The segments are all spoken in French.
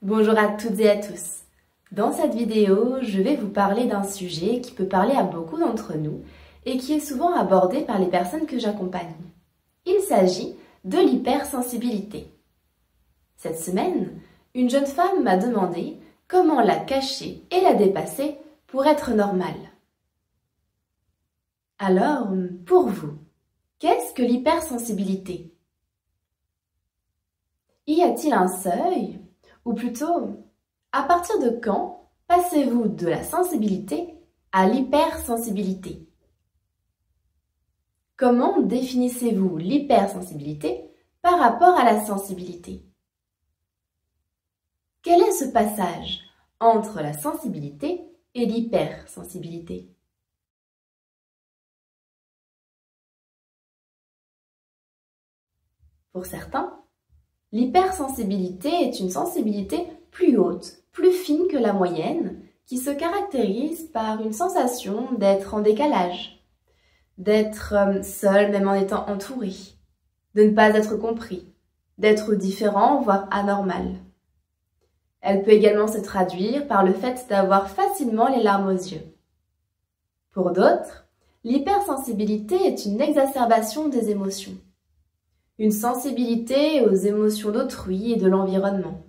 Bonjour à toutes et à tous. Dans cette vidéo, je vais vous parler d'un sujet qui peut parler à beaucoup d'entre nous et qui est souvent abordé par les personnes que j'accompagne. Il s'agit de l'hypersensibilité. Cette semaine, une jeune femme m'a demandé comment la cacher et la dépasser pour être normale. Alors, pour vous, qu'est-ce que l'hypersensibilité? Y a-t-il un seuil? Ou plutôt, à partir de quand passez-vous de la sensibilité à l'hypersensibilité? Comment définissez-vous l'hypersensibilité par rapport à la sensibilité? Quel est ce passage entre la sensibilité et l'hypersensibilité? Pour certains, l'hypersensibilité est une sensibilité plus haute, plus fine que la moyenne, qui se caractérise par une sensation d'être en décalage, d'être seul même en étant entouré, de ne pas être compris, d'être différent, voire anormal. Elle peut également se traduire par le fait d'avoir facilement les larmes aux yeux. Pour d'autres, l'hypersensibilité est une exacerbation des émotions. Une sensibilité aux émotions d'autrui et de l'environnement.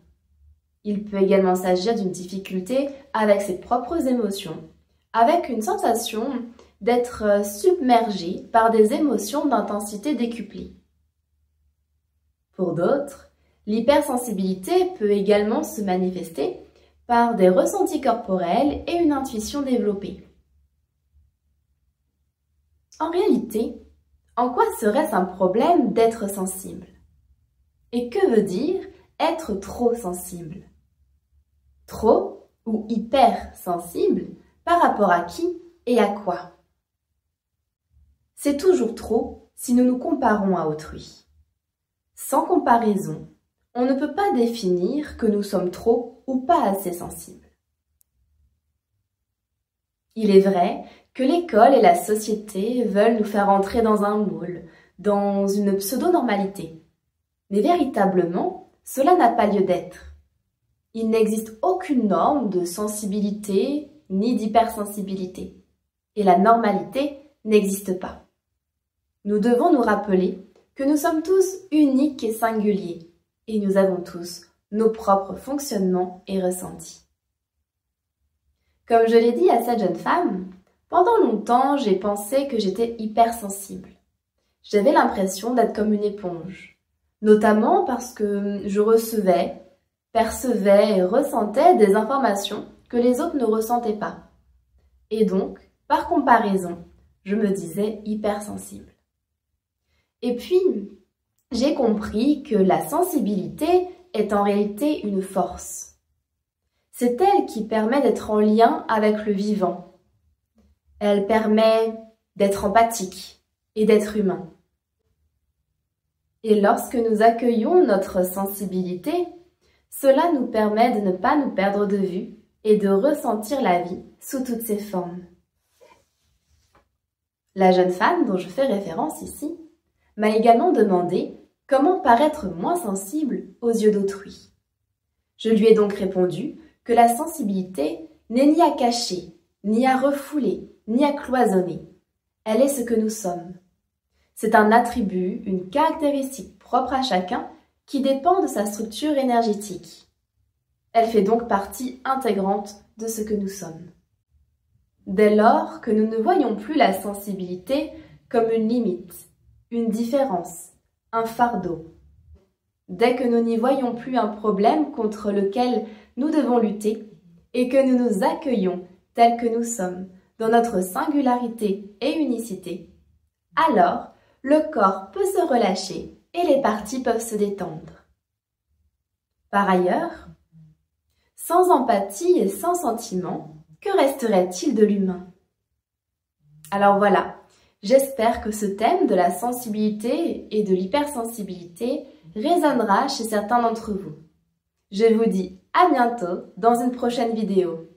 Il peut également s'agir d'une difficulté avec ses propres émotions, avec une sensation d'être submergé par des émotions d'intensité décuplée. Pour d'autres, l'hypersensibilité peut également se manifester par des ressentis corporels et une intuition développée. En réalité, en quoi serait-ce un problème d'être sensible? Et que veut dire être trop sensible? Trop ou hypersensible par rapport à qui et à quoi? C'est toujours trop si nous nous comparons à autrui. Sans comparaison, on ne peut pas définir que nous sommes trop ou pas assez sensibles. Il est vrai que l'école et la société veulent nous faire entrer dans un moule, dans une pseudo-normalité. Mais véritablement, cela n'a pas lieu d'être. Il n'existe aucune norme de sensibilité ni d'hypersensibilité. Et la normalité n'existe pas. Nous devons nous rappeler que nous sommes tous uniques et singuliers, et nous avons tous nos propres fonctionnements et ressentis. Comme je l'ai dit à cette jeune femme, pendant longtemps, j'ai pensé que j'étais hypersensible. J'avais l'impression d'être comme une éponge, notamment parce que je recevais, percevais et ressentais des informations que les autres ne ressentaient pas. Et donc, par comparaison, je me disais hypersensible. Et puis, j'ai compris que la sensibilité est en réalité une force. C'est elle qui permet d'être en lien avec le vivant. Elle permet d'être empathique et d'être humain. Et lorsque nous accueillons notre sensibilité, cela nous permet de ne pas nous perdre de vue et de ressentir la vie sous toutes ses formes. La jeune femme dont je fais référence ici m'a également demandé comment paraître moins sensible aux yeux d'autrui. Je lui ai donc répondu que la sensibilité n'est ni à cacher, ni à refouler, ni à cloisonner. Elle est ce que nous sommes. C'est un attribut, une caractéristique propre à chacun qui dépend de sa structure énergétique. Elle fait donc partie intégrante de ce que nous sommes. Dès lors que nous ne voyons plus la sensibilité comme une limite, une différence, un fardeau, dès que nous n'y voyons plus un problème contre lequel nous devons lutter et que nous nous accueillons tels que nous sommes, dans notre singularité et unicité, alors le corps peut se relâcher et les parties peuvent se détendre. Par ailleurs, sans empathie et sans sentiment, que resterait-il de l'humain? Alors voilà, j'espère que ce thème de la sensibilité et de l'hypersensibilité résonnera chez certains d'entre vous. Je vous dis à bientôt dans une prochaine vidéo.